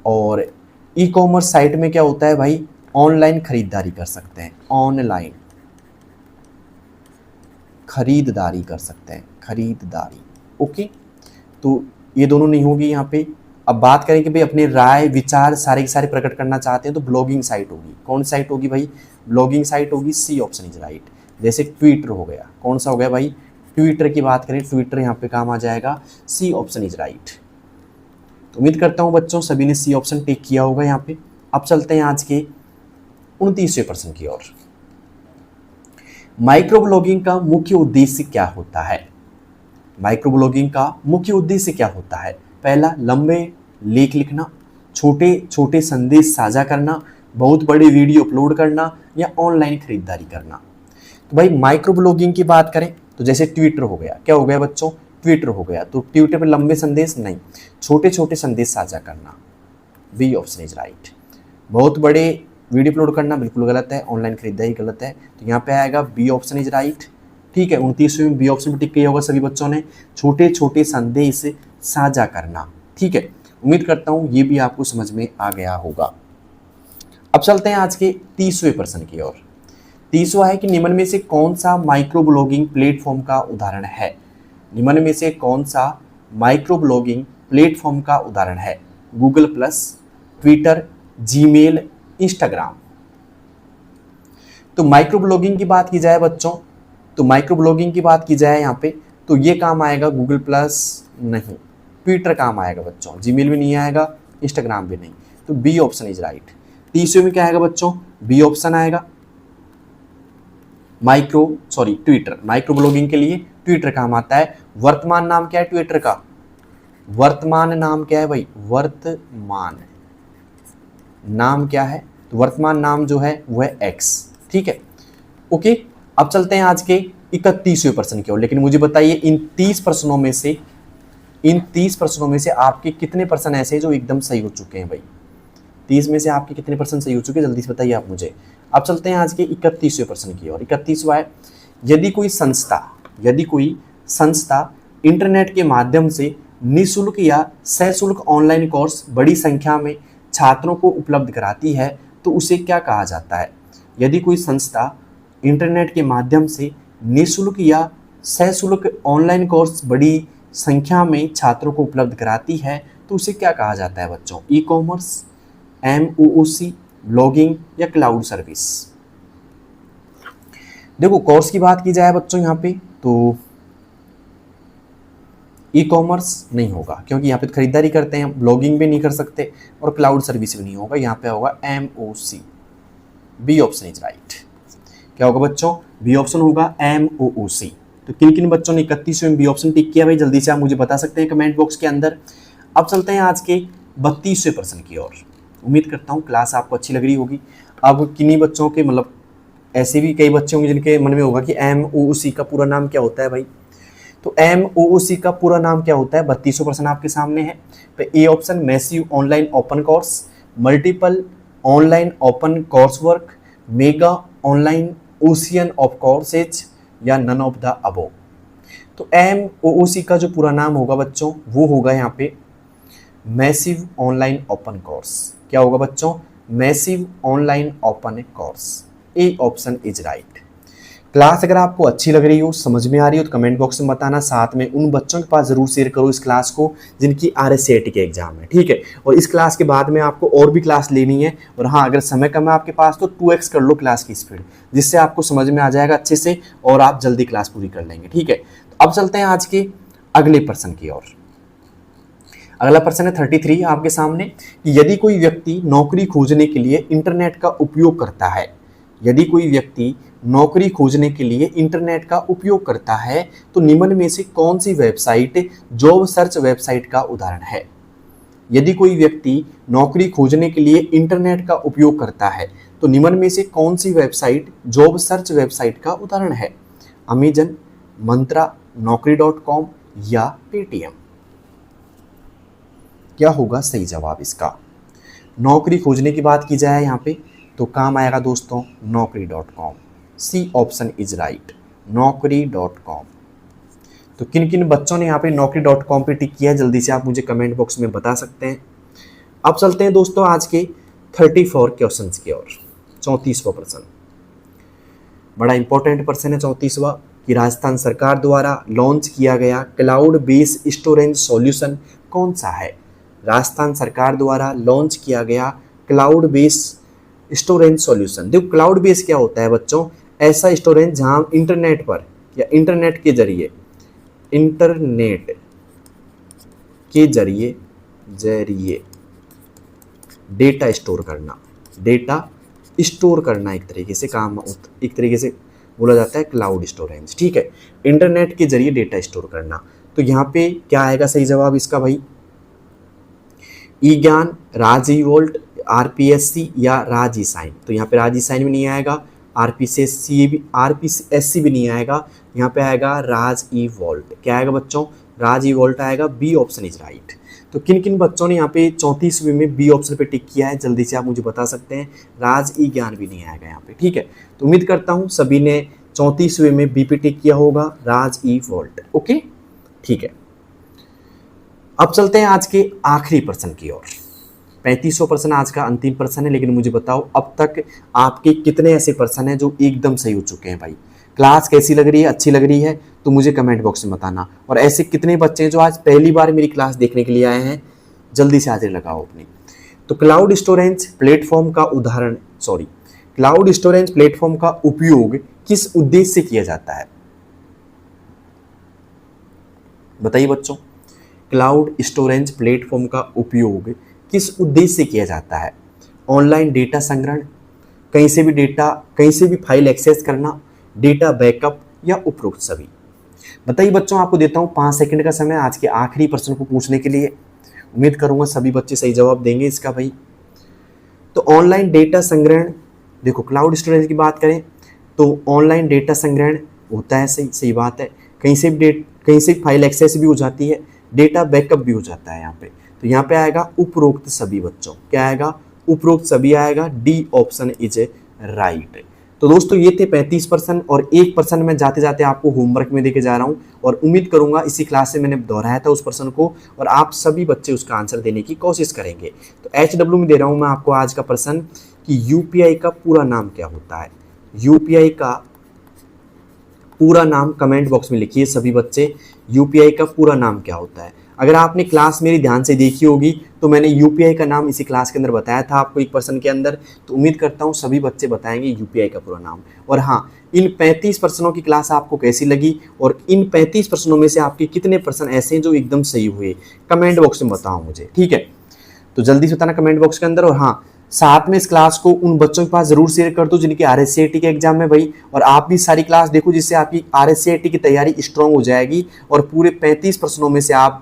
और ई कॉमर्स साइट में क्या होता है भाई? ऑनलाइन खरीदारी कर सकते हैं, ऑनलाइन खरीदारी कर सकते हैं, खरीदारी। ओके, तो ये दोनों नहीं होगी यहाँ पे। अब बात करें कि भाई अपने राय, विचार सारे के सारे प्रकट करना चाहते हैं तो ब्लॉगिंग साइट होगी। कौन साइट होगी भाई? ब्लॉगिंग साइट होगी, सी ऑप्शन इज राइट। जैसे ट्विटर हो गया, कौन सा हो गया भाई? ट्विटर की बात करें, ट्विटर यहाँ पे काम आ जाएगा, सी ऑप्शन इज राइट। तो उम्मीद करता हूँ बच्चों सभी ने सी ऑप्शन टिक किया होगा यहाँ पे। अब चलते हैं आज के 29वें प्रश्न की ओर। माइक्रो ब्लॉगिंग का मुख्य उद्देश्य क्या होता है? माइक्रो ब्लॉगिंग का मुख्य उद्देश्य क्या होता है? पहला, लंबे लेख लिखना, छोटे छोटे संदेश साझा करना, बहुत बड़े वीडियो अपलोड करना या ऑनलाइन खरीदारी करना? तो भाई माइक्रो ब्लॉगिंग की बात करें तो जैसे ट्विटर हो गया, क्या हो गया बच्चों, ट्विटर हो गया। तो ट्विटर पर लंबे संदेश नहीं, छोटे छोटे संदेश साझा करना, बी ऑप्शन इज राइट। बहुत बड़े वीडियो अपलोड करना बिल्कुल गलत है, ऑनलाइन खरीदारी गलत है, तो यहाँ पे आएगा बी ऑप्शन इज राइट। ठीक है, 29वीं में बी ऑप्शन पर टिक किया होगा सभी बच्चों ने, छोटे छोटे संदेश साझा करना। ठीक है, उम्मीद करता हूँ ये भी आपको समझ में आ गया होगा। अब चलते हैं आज के 30वें प्रश्न की ओर। 30वां है कि निम्न में से कौन सा माइक्रो ब्लॉगिंग प्लेटफॉर्म का उदाहरण है। निम्न में से कौन सा माइक्रो ब्लॉगिंग प्लेटफॉर्म का उदाहरण है। Google plus, Twitter, Gmail, Instagram. तो माइक्रो ब्लॉगिंग की बात की जाए बच्चों, तो माइक्रो ब्लॉगिंग की बात की जाए यहाँ पे, तो ये काम आएगा गूगल प्लस नहीं, ट्विटर काम आएगा बच्चों, जीमेल भी नहीं आएगा, इंस्टाग्राम भी नहीं, तो बी ऑप्शन इज राइट। 30वें में क्या आएगा बच्चों, बी ऑप्शन आएगा, ट्विटर। माइक्रो ब्लॉगिंग के लिए ट्विटर काम आता है। वर्तमान नाम क्या है ट्विटर का, वर्तमान नाम क्या है भाई, वर्तमान नाम क्या है, तो वर्तमान नाम जो है वो है एक्स। ठीक है, ओके। अब चलते हैं आज के 31वें प्रश्न की ओर। लेकिन मुझे बताइए इन 30 प्रश्नों में से आपके कितने प्रश्न ऐसे हैं जो एकदम सही हो चुके हैं भाई। 30 में से आपके कितने प्रश्न सही हो चुके हैं, जल्दी से बताइए आप मुझे। अब चलते हैं आज के 31वें प्रश्न की ओर। 31वां है, यदि कोई संस्था इंटरनेट के माध्यम से निःशुल्क या सशुल्क ऑनलाइन कोर्स बड़ी संख्या में छात्रों को उपलब्ध कराती है तो उसे क्या कहा जाता है। यदि कोई संस्था इंटरनेट के माध्यम से निःशुल्क या सशुल्क ऑनलाइन कोर्स बड़ी संख्या में छात्रों को उपलब्ध कराती है तो उसे क्या कहा जाता है बच्चों। ई कॉमर्स, MOOC, ब्लॉगिंग या क्लाउड सर्विस। देखो कोर्स की बात की जाए बच्चों यहाँ पे, तो ई कॉमर्स नहीं होगा क्योंकि यहाँ पे खरीदारी करते हैं, ब्लॉगिंग भी नहीं कर सकते और क्लाउड सर्विस भी नहीं होगा, यहाँ पे होगा MOOC। B option is right. क्या होगा बच्चों, बी ऑप्शन होगा MOOC। तो किन किन बच्चों ने 31वें में बी ऑप्शन टिक किया भाई, जल्दी से आप मुझे बता सकते हैं कमेंट बॉक्स के अंदर। अब चलते हैं आज के 32वें प्रश्न की ओर। उम्मीद करता हूँ क्लास आपको अच्छी लग रही होगी। अब किन्हीं बच्चों के मतलब ऐसे भी कई बच्चे होंगे जिनके मन में होगा कि MOOC का पूरा नाम क्या होता है भाई। तो MOOC का पूरा नाम क्या होता है, 32वां प्रश्न आपके सामने है। तो A option massive online open course, multiple online open course work, mega online ocean of courses या नन ऑफ द अबोव। तो MOOC का जो पूरा नाम होगा बच्चों वो होगा यहाँ पे मैसिव ऑनलाइन ओपन कोर्स। क्या होगा बच्चों, massive online open course. A option is right. Class अगर आपको अच्छी लग रही हो, समझ में आ रही हो तो कमेंट बॉक्स में बताना। साथ में उन बच्चों के पास जरूर शेयर करो इस क्लास को जिनकी RSAT के एग्जाम है। ठीक है, और इस क्लास के बाद में आपको और भी क्लास लेनी है। और हाँ, अगर समय कम है आपके पास तो 2x कर लो क्लास की स्पीड, जिससे आपको समझ में आ जाएगा अच्छे से और आप जल्दी क्लास पूरी कर लेंगे। ठीक है, तो अब चलते हैं आज के अगले प्रश्न की ओर। अगला प्रश्न है 33 आपके सामने कि यदि कोई व्यक्ति नौकरी खोजने के लिए इंटरनेट का उपयोग करता है, यदि कोई व्यक्ति नौकरी खोजने के लिए इंटरनेट का उपयोग करता है तो निम्न में से कौन सी वेबसाइट जॉब सर्च वेबसाइट का उदाहरण है। यदि कोई व्यक्ति नौकरी खोजने के लिए इंटरनेट का उपयोग करता है तो निम्न में से कौन सी वेबसाइट जॉब सर्च वेबसाइट का उदाहरण है। अमेजन, मंत्रा, नौकरी.com या पेटीएम। क्या होगा सही जवाब इसका। नौकरी खोजने की बात की जाए यहाँ पे तो काम आएगा दोस्तों नौकरी.com। सी ऑप्शन इज राइट, नौकरी.com। तो किन किन बच्चों ने यहाँ पे नौकरी.com पे टिक किया है, जल्दी से आप मुझे कमेंट बॉक्स में बता सकते हैं। अब चलते हैं दोस्तों आज के 34 क्वेश्चंस की ओर। 34वां प्रश्न बड़ा इंपॉर्टेंट प्रश्न है। 34वां कि राजस्थान सरकार द्वारा लॉन्च किया गया क्लाउड बेस्ड स्टोरेज सॉल्यूशन कौन सा है। राजस्थान सरकार द्वारा लॉन्च किया गया क्लाउड बेस्ड स्टोरेज सॉल्यूशन। देखो क्लाउड बेस क्या होता है बच्चों, ऐसा स्टोरेज जहां इंटरनेट पर या इंटरनेट के जरिए डेटा स्टोर करना एक तरीके से बोला जाता है क्लाउड स्टोरेज। ठीक है, इंटरनेट के जरिए डेटा स्टोर करना। तो यहाँ पे क्या आएगा सही जवाब इसका भाई, ई ज्ञान, राज ई वोल्ट, RPSC या राज ई साइन। तो यहाँ पे राज ई साइन भी नहीं आएगा, RPSC भी नहीं आएगा, यहाँ पे आएगा राज ई वॉल्ट। क्या आएगा बच्चों? राज ई वॉल्ट आएगा। B option is right. तो किन किन बच्चों ने यहाँ पे 34वीं में बी ऑप्शन पे टिक किया है, जल्दी से आप मुझे बता सकते हैं। राज ई ज्ञान भी नहीं आएगा यहाँ पे, ठीक है। तो उम्मीद करता हूँ सभी ने 34वीं में बी पे टिक किया होगा, राज ई वॉल्ट। ओके, ठीक है। अब चलते हैं आज के आखिरी प्रश्न की ओर। 3500 प्रश्न आज का अंतिम प्रश्न है, लेकिन मुझे बताओ अब तक आपके कितने ऐसे प्रश्न हैं जो एकदम सही हो चुके हैं भाई। क्लास कैसी लग रही है? अच्छी लग रही है तो मुझे कमेंट बॉक्स में बताना। और ऐसे कितने बच्चे हैं जो आज पहली बार मेरी क्लास देखने के लिए आए हैं, जल्दी से हाजिर लगाओ अपनी। तो क्लाउड स्टोरेज प्लेटफॉर्म का उपयोग किस उद्देश्य से किया जाता है? बताइए बच्चों, क्लाउड स्टोरेज प्लेटफॉर्म का उपयोग किस उद्देश्य से किया जाता है? ऑनलाइन डेटा संग्रहण, कहीं से भी फाइल एक्सेस करना, डेटा बैकअप या उपरोक्त सभी? बताइए बच्चों, आपको देता हूं 5 सेकंड का समय आज के आखिरी प्रश्न को पूछने के लिए। उम्मीद करूंगा सभी बच्चे सही जवाब देंगे इसका भाई। तो ऑनलाइन डेटा संग्रहण, देखो क्लाउड स्टोरेज की बात करें तो ऑनलाइन डेटा संग्रहण होता है, सही बात है। कहीं से फाइल एक्सेस भी हो जाती है, डेटा बैकअप भी हो जाता है यहाँ पे। तो यहाँ पे आएगा उपरोक्त सभी बच्चों। क्या आएगा? उपरोक्त सभी आएगा। D option is right. तो दोस्तों ये थे 35% और एक प्रश्न मैं जाते जाते आपको होमवर्क में देके जा रहा हूँ, और उम्मीद करूंगा इसी क्लास से मैंने दोहराया था उस प्रश्न को, और आप सभी बच्चे उसका आंसर देने की कोशिश करेंगे। तो HW में दे रहा हूँ मैं आपको आज का प्रश्न कि UPI का पूरा नाम क्या होता है? UPI का पूरा नाम कमेंट बॉक्स में लिखिए सभी बच्चे। UPI का पूरा नाम क्या होता है? अगर आपने क्लास मेरी ध्यान से देखी होगी तो मैंने UPI का नाम इसी क्लास के अंदर बताया था आपको एक प्रश्न के अंदर। तो उम्मीद करता हूँ सभी बच्चे बताएंगे UPI का पूरा नाम। और हाँ, इन 35 प्रश्नों की क्लास आपको कैसी लगी, और इन 35 प्रश्नों में से आपके कितने प्रश्न ऐसे हैं जो एकदम सही हुए, कमेंट बॉक्स में बताओ मुझे, ठीक है। तो जल्दी से बताना कमेंट बॉक्स के अंदर। और हाँ, साथ में इस क्लास को उन बच्चों के पास जरूर शेयर कर दो जिनके RSCAT के एग्जाम में भाई, और आप भी सारी क्लास देखो जिससे आपकी RSCAT की तैयारी स्ट्रांग हो जाएगी, और पूरे 35 प्रश्नों में से आप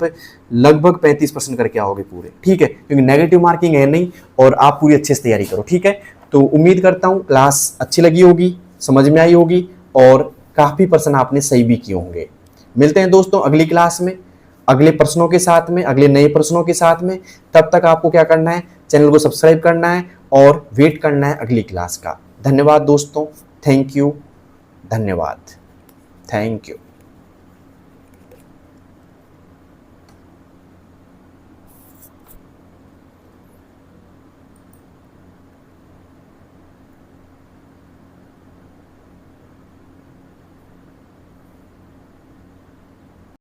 लगभग 35 प्रश्न करके आओगे पूरे, ठीक है, क्योंकि नेगेटिव मार्किंग है नहीं, और आप पूरी अच्छे से तैयारी करो, ठीक है। तो उम्मीद करता हूँ क्लास अच्छी लगी होगी, समझ में आई होगी, और काफी प्रश्न आपने सही भी किए होंगे। मिलते हैं दोस्तों अगली क्लास में, अगले प्रश्नों के साथ में, अगले नए प्रश्नों के साथ में। तब तक आपको क्या करना है, चैनल को सब्सक्राइब करना है और वेट करना है अगली क्लास का। धन्यवाद दोस्तों, थैंक यू, धन्यवाद, थैंक यू।